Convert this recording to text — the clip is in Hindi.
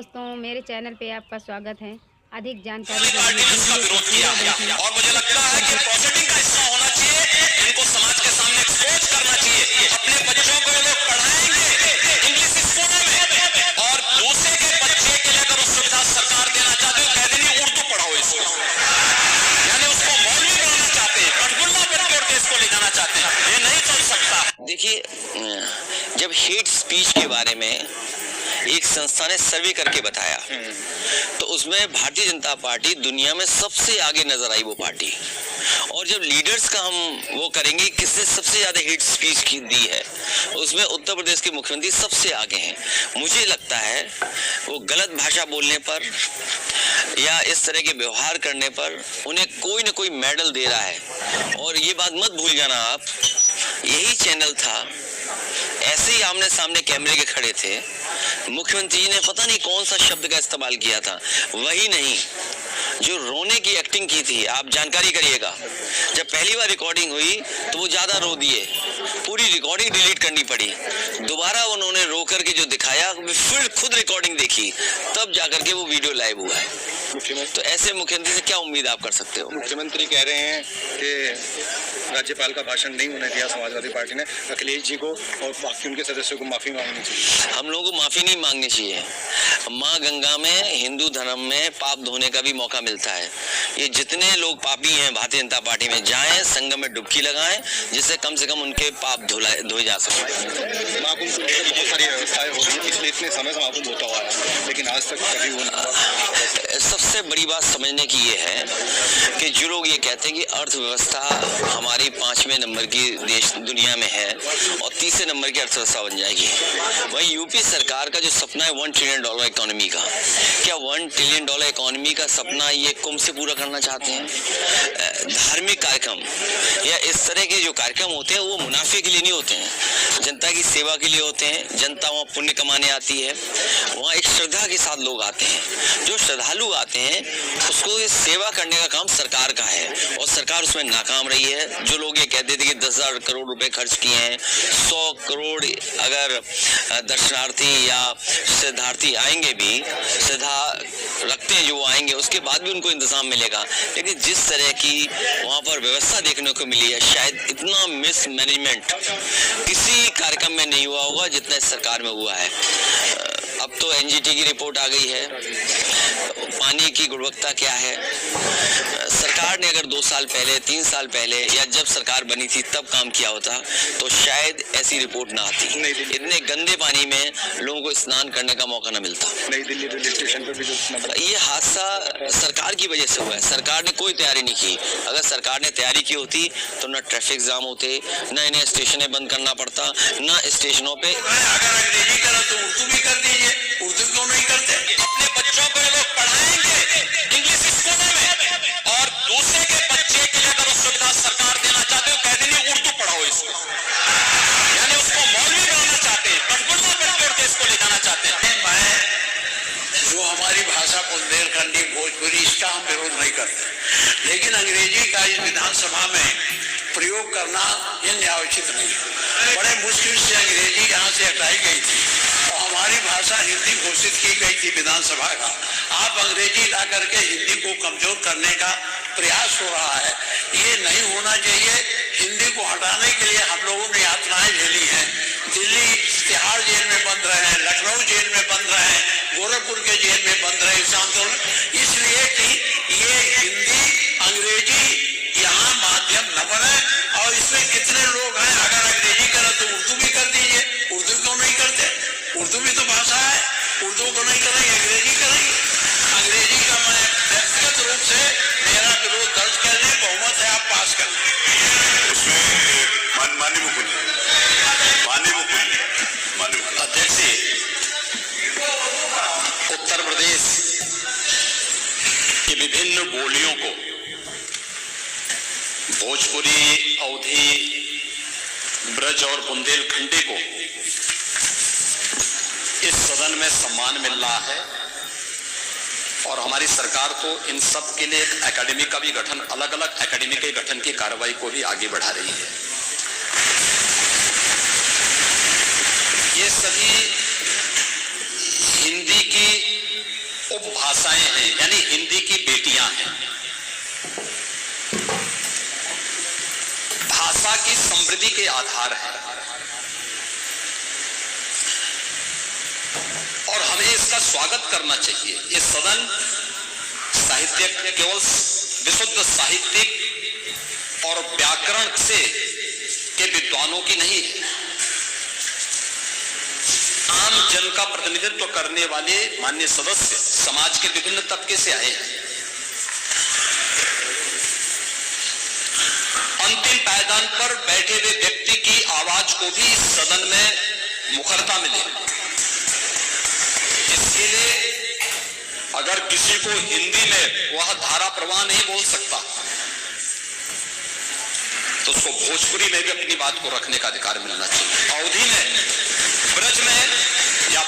दोस्तों, मेरे चैनल पे आपका स्वागत है। अधिक जानकारी के पार्टी ने इसका विरोध किया और मुझे लगता है कि प्रोसीडिंग का हिस्सा होना चाहिए। इनको समाज के सामने एक्सपोज करना चाहिए। अपने बच्चों को ये लोग पढ़ाएंगे इंग्लिश स्कूलों में और दूसरे के बच्चे के लिए अगर वो सुविधा सरकार देना चाहते हो कह देनी उर्दू पढ़ाओ इसको, यानी उसको मौलवी बनाना चाहते हैं, कटगुल्ला पेट तोड़ के इसको ले जाना चाहते हैं। ये नहीं चल सकता। देखिए, जब हेट स्पीच के बारे में एक संस्था ने सर्वे करके बताया तो उसमें भारतीय जनता पार्टी दुनिया में सबसे आगे नजर आई वो पार्टी। और जब लीडर्स का हम वो करेंगे किसने सबसे ज्यादा हेट स्पीच की दी है, उसमें उत्तर प्रदेश के मुख्यमंत्री सबसे आगे हैं। मुझे लगता है वो गलत भाषा बोलने पर या इस तरह के व्यवहार करने पर उन्हें कोई ना कोई मेडल दे रहा है। और ये बात मत भूल जाना आप, यही चैनल था, ऐसे ही आमने सामने कैमरे के खड़े थे, मुख्यमंत्री ने पता नहीं कौन सा शब्द का इस्तेमाल किया था, वही नहीं जो रोने की एक्टिंग की थी। आप जानकारी करिएगा, जब पहली बार रिकॉर्डिंग हुई तो वो ज्यादा रो दिए, पूरी रिकॉर्डिंग डिलीट करनी पड़ी। दोबारा उन्होंने रो करके जो दिखाया, फिर खुद रिकॉर्डिंग देखी, तब जाकर के वो वीडियो लाइव हुआ है। तो ऐसे मुख्यमंत्री से क्या उम्मीद आप कर सकते हो? मुख्यमंत्री कह रहे हैं कि राज्यपाल का भाषण नहीं होने दिया समाजवादी पार्टी ने, अखिलेश जी को और बाकी उनके सदस्यों को माफी मांगनी चाहिए। हम लोगों को माफी नहीं मांगनी चाहिए। माँ गंगा में हिंदू धर्म में पाप धोने का भी मौका मिलता है। ये जितने लोग पापी हैं भारतीय जनता पार्टी में जाएं, संगम में डुबकी लगाएं, जिससे कम से कम उनके पाप धोए जा सके। महाकुंभ को लेकर बहुत सारी व्यवस्थाएं हो रही हैं, इसलिए इतने समय से महाकुंभ होता हुआ है, लेकिन आज तक कभी वो सबसे बड़ी बात समझने की ये है कि जो लोग ये कहते हैं कि अर्थव्यवस्था हमारी 5वें नंबर की देश दुनिया में है और 30वें नंबर की अर्थव्यवस्था बन जाएगी, वहीं यूपी सरकार का जो सपना है $1 ट्रिलियन इकोनॉमी का, क्या $1 ट्रिलियन इकोनॉमी का सपना ये कुंभ से पूरा करना चाहते हैं? धार्मिक कार्यक्रम या इस तरह के जो कार्यक्रम होते हैं वो मुनाफे के लिए नहीं होते हैं, जनता की सेवा के लिए होते हैं। जनता वहाँ पुण्य कमाने आती है, वहाँ एक श्रद्धा के साथ लोग आते हैं। जो श्रद्धालु आते हैं उसको सेवा करने का काम सरकार का है और सरकार उसमें नाकाम रही है। जो लोग ये कहते थे कि 10,000 करोड़ रुपए खर्च किए हैं, 100 करोड़ अगर दर्शनार्थी या श्रद्धार्थी आएंगे भी, श्रद्धा रखते हैं जो वो आएंगे, उसके बाद भी उनको इंतजाम मिलेगा। लेकिन जिस तरह की वहाँ पर व्यवस्था देखने को मिली है, शायद इतना मिसमैनेजमेंट किसी कार्यक्रम में नहीं हुआ होगा जितना इस सरकार में हुआ है। अब तो एनजीटी की रिपोर्ट आ गई है, पानी की गुणवत्ता क्या है। सरकार ने अगर 2 साल पहले, 3 साल पहले या जब सरकार बनी थी तब काम किया होता तो शायद ऐसी रिपोर्ट ना आती, इतने गंदे पानी में लोगों को स्नान करने का मौका ना मिलता। नई दिल्ली रेलवे स्टेशन पर भी जो ये हादसा सरकार की वजह से हुआ है। सरकार ने कोई तैयारी नहीं की। अगर सरकार ने तैयारी की होती तो न ट्रैफिक जाम होते, न इन्हें स्टेशनें बंद करना पड़ता, न स्टेशनों पे। अगर अंग्रेजी करा तो उर्दू भी कर दीजिए, उर्दू क्यों नहीं करते? अपने बच्चों को ये लोग पढ़ाएंगे इंग्लिश स्कूलों में और दूसरे के बच्चे के लिए अगर वो सुविधा सरकार देना चाहते हो कह देनी उर्दू पढ़ाओ इसको, यानी उसको मौलवी बनाना चाहते हैं, कटगुल्ला पेट तोड़ के इसको ले जाना चाहते हैं। जो हमारी भाषा बुंदेलखंडी भोजपुरी, इसका हम विरोध नहीं करते, लेकिन अंग्रेजी का इस विधानसभा में प्रयोग करना ये न्यायोचित नहीं है। बड़े मुश्किल से अंग्रेजी यहाँ से हटाई गई थी और हमारी भाषा हिंदी घोषित की गई थी विधानसभा का। आप अंग्रेजी ला करके हिंदी को कमजोर करने का प्रयास हो रहा है, ये नहीं होना चाहिए। हिंदी को हटाने के लिए हम लोगों ने यातनाएं झेली हैं। दिल्ली तिहाड़ जेल में बंद रहे हैं, लखनऊ जेल में बंद रहे हैं, गोरखपुर के जेल में बंद रहे इस आंदोलन, इसलिए कि ये हिंदी अंग्रेजी यहाँ माध्यम न बने। और इसमें कितने लोग हैं, अगर अंग्रेजी करें तो उर्दू भी कर दीजिए, उर्दू क्यों नहीं करते? उर्दू भी तो भाषा है, उर्दू को नहीं करेंगे अंग्रेजी करेंगे। अंग्रेजी का मैं व्यक्तिगत रूप से मेरा विरोध दर्ज कर लें, बहुमत है आप पास कर लें। उसमें माननीय अध्यक्ष उत्तर प्रदेश की विभिन्न बोलियों को, भोजपुरी, अवधी, ब्रज और बुंदेलखंडी को इस सदन में सम्मान मिल रहा है और हमारी सरकार को इन सब के लिए एक एकेडमी का भी गठन, अलग अलग एकेडमी के गठन की कार्रवाई को भी आगे बढ़ा रही है। ये सभी हिंदी की उपभाषाएं हैं, यानी हिंदी की बेटियां हैं। भाषा की समृद्धि के आधार है और हमें इसका स्वागत करना चाहिए। ये सदन साहित्यिक, केवल विशुद्ध साहित्यिक और व्याकरण से के विद्वानों की नहीं है, आम जन का प्रतिनिधित्व करने वाले माननीय सदस्य समाज के विभिन्न तबके से आए हैं। अंतिम पायदान पर बैठे हुए व्यक्ति की आवाज को भी सदन में मुखरता मिले। इसके लिए अगर किसी को हिंदी में वह धारा प्रवाह नहीं बोल सकता तो उसको भोजपुरी में भी अपनी बात को रखने का अधिकार मिलना चाहिए। अवधि में, ब्रज में या